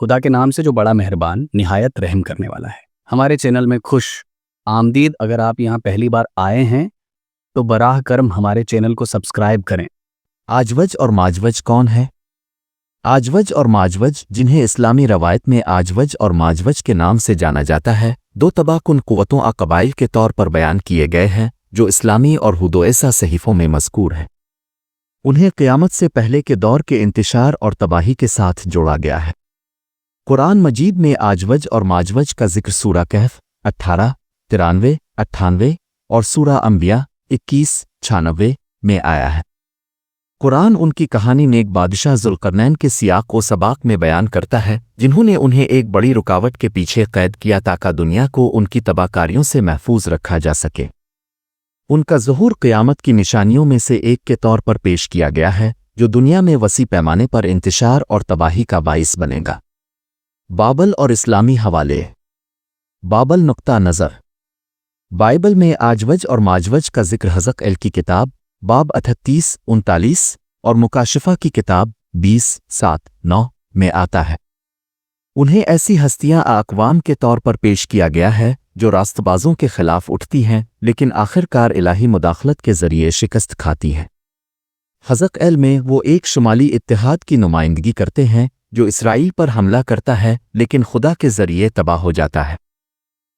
خدا کے نام سے جو بڑا مہربان نہایت رحم کرنے والا ہے۔ ہمارے چینل میں خوش آمدید۔ اگر آپ یہاں پہلی بار آئے ہیں تو براہ کرم ہمارے چینل کو سبسکرائب کریں۔ آجوج اور ماجوج کون ہے؟ آجوج اور ماجوج، جنہیں اسلامی روایت میں آجوج اور ماجوج کے نام سے جانا جاتا ہے، دو تباہ کن قوتوں قبائل کے طور پر بیان کیے گئے ہیں جو اسلامی اور ہدویسہ صحیفوں میں مذکور ہیں۔ انہیں قیامت سے پہلے کے دور کے انتشار اور تباہی کے ساتھ جوڑا گیا ہے۔ قرآن مجید میں آجوج اور ماجوج کا ذکر سورہ کہف 18، 93، 98 اور سورہ انبیاء 21، 96 میں آیا ہے۔ قرآن ان کی کہانی نیک بادشاہ ذوالقرنین کے سیاق و سباق میں بیان کرتا ہے، جنہوں نے انہیں ایک بڑی رکاوٹ کے پیچھے قید کیا تاکہ دنیا کو ان کی تباہ کاریوں سے محفوظ رکھا جا سکے۔ ان کا ظہور قیامت کی نشانیوں میں سے ایک کے طور پر پیش کیا گیا ہے، جو دنیا میں وسیع پیمانے پر انتشار اور تباہی کا باعث بنے گا۔ بابل اور اسلامی حوالے۔ بابل نقطہ نظر۔ بائبل میں آجوج اور ماجوج کا ذکر حزقیل کی کتاب باب 38، 39 اور مکاشفہ کی کتاب 20، 7، 9 میں آتا ہے۔ انہیں ایسی ہستیاں اقوام کے طور پر پیش کیا گیا ہے جو راست بازوں کے خلاف اٹھتی ہیں لیکن آخر کار الہی مداخلت کے ذریعے شکست کھاتی ہیں۔ حزقیل میں وہ ایک شمالی اتحاد کی نمائندگی کرتے ہیں جو اسرائیل پر حملہ کرتا ہے لیکن خدا کے ذریعے تباہ ہو جاتا ہے۔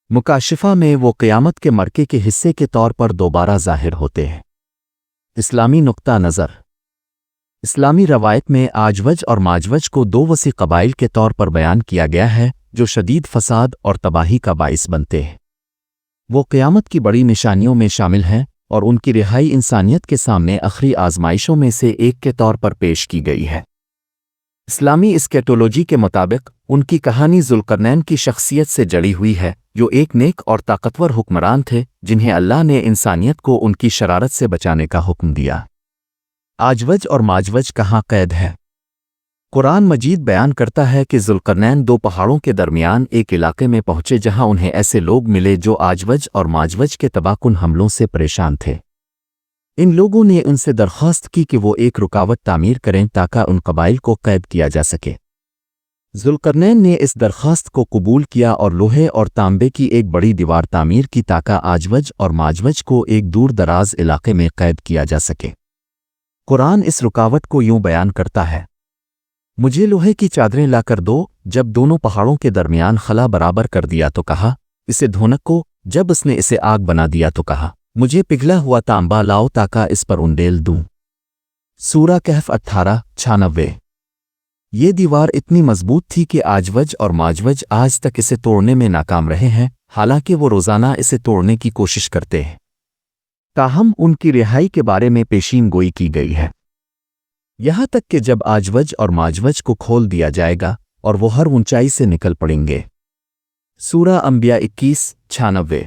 مکاشفہ میں وہ قیامت کے مرکے کے حصے کے طور پر دوبارہ ظاہر ہوتے ہیں۔ اسلامی نقطہ نظر۔ اسلامی روایت میں آجوج اور ماجوج کو دو وسیع قبائل کے طور پر بیان کیا گیا ہے جو شدید فساد اور تباہی کا باعث بنتے ہیں۔ وہ قیامت کی بڑی نشانیوں میں شامل ہیں اور ان کی رہائی انسانیت کے سامنے آخری آزمائشوں میں سے ایک کے طور پر پیش کی گئی ہے۔ اسلامی اسکیٹولوجی کے مطابق ان کی کہانی ذوالقرنین کی شخصیت سے جڑی ہوئی ہے، جو ایک نیک اور طاقتور حکمران تھے جنہیں اللہ نے انسانیت کو ان کی شرارت سے بچانے کا حکم دیا۔ آجوج اور ماجوج کہاں قید ہے؟ قرآن مجید بیان کرتا ہے کہ ذوالقرنین دو پہاڑوں کے درمیان ایک علاقے میں پہنچے جہاں انہیں ایسے لوگ ملے جو آجوج اور ماجوج کے تباہ کن حملوں سے پریشان تھے۔ ان لوگوں نے ان سے درخواست کی کہ وہ ایک رکاوٹ تعمیر کریں تاکہ ان قبائل کو قید کیا جا سکے۔ ذوالقرنین نے اس درخواست کو قبول کیا اور لوہے اور تانبے کی ایک بڑی دیوار تعمیر کی تاکہ آجوج اور ماجوج کو ایک دور دراز علاقے میں قید کیا جا سکے۔ قرآن اس رکاوٹ کو یوں بیان کرتا ہے: مجھے لوہے کی چادریں لا کر دو۔ جب دونوں پہاڑوں کے درمیان خلا برابر کر دیا تو کہا، اسے دھونکو۔ جب اس نے اسے آگ بنا دیا تو کہا، مجھے پگھلا ہوا تانبا لاؤ تاکہ اس پر انڈیل دوں۔ سورہ کہف 18، 96۔ یہ دیوار اتنی مضبوط تھی کہ آجوج اور ماجوج آج تک اسے توڑنے میں ناکام رہے ہیں، حالانکہ وہ روزانہ اسے توڑنے کی کوشش کرتے ہیں۔ تاہم ان کی رہائی کے بارے میں پیشین گوئی کی گئی ہے، یہاں تک کہ جب آجوج اور ماجوج کو کھول دیا جائے گا اور وہ ہر اونچائی سے نکل پڑیں گے۔ سورہ انبیاء 21، 96۔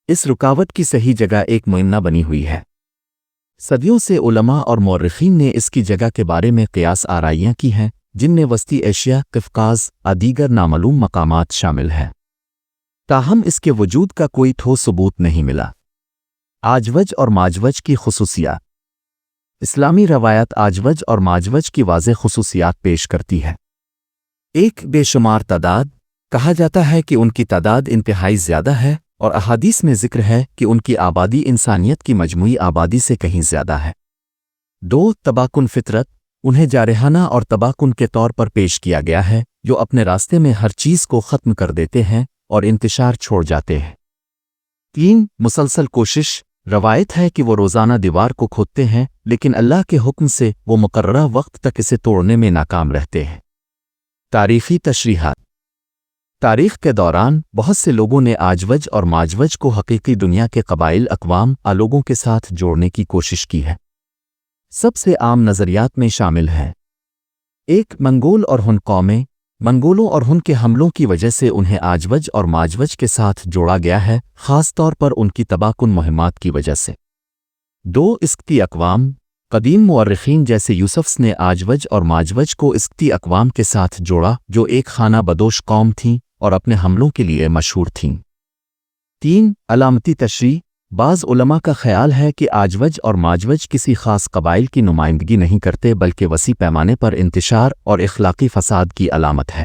اس رکاوٹ کی صحیح جگہ ایک معمہ بنی ہوئی ہے۔ صدیوں سے علماء اور مورخین نے اس کی جگہ کے بارے میں قیاس آرائیاں کی ہیں، جن میں وسطی ایشیا، قفقاز دیگر نامعلوم مقامات شامل ہیں، تاہم اس کے وجود کا کوئی ٹھوس ثبوت نہیں ملا۔ آجوج اور ماجوج کی خصوصیات۔ اسلامی روایت آجوج اور ماجوج کی واضح خصوصیات پیش کرتی ہے۔ ایک بے شمار تعداد۔ کہا جاتا ہے کہ ان کی تعداد انتہائی زیادہ ہے، اور احادیث میں ذکر ہے کہ ان کی آبادی انسانیت کی مجموعی آبادی سے کہیں زیادہ ہے۔ 2 تباہ کن فطرت۔ انہیں جارحانہ اور تباہ کن کے طور پر پیش کیا گیا ہے، جو اپنے راستے میں ہر چیز کو ختم کر دیتے ہیں اور انتشار چھوڑ جاتے ہیں۔ 3 مسلسل کوشش۔ روایت ہے کہ وہ روزانہ دیوار کو کھودتے ہیں، لیکن اللہ کے حکم سے وہ مقررہ وقت تک اسے توڑنے میں ناکام رہتے ہیں۔ تاریخی تشریحات۔ تاریخ کے دوران بہت سے لوگوں نے آجوج اور ماجوج کو حقیقی دنیا کے قبائل اقوام لوگوں کے ساتھ جوڑنے کی کوشش کی ہے۔ سب سے عام نظریات میں شامل ہیں: 1 منگول اور ہن قومیں۔ منگولوں اور ہن کے حملوں کی وجہ سے انہیں آجوج اور ماجوج کے ساتھ جوڑا گیا ہے، خاص طور پر ان کی تباہ کن مہمات کی وجہ سے۔ 2 اسکتی اقوام۔ قدیم مورخین جیسے یوسفس نے آجوج اور ماجوج کو اسکتی اقوام کے ساتھ جوڑا جو ایک خانہ بدوش قوم تھیں اور اپنے حملوں کے لیے مشہور تھیں۔ 3 علامتی تشریح۔ بعض علماء کا خیال ہے کہ آجوج اور ماجوج کسی خاص قبائل کی نمائندگی نہیں کرتے بلکہ وسیع پیمانے پر انتشار اور اخلاقی فساد کی علامت ہے۔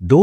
2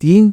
3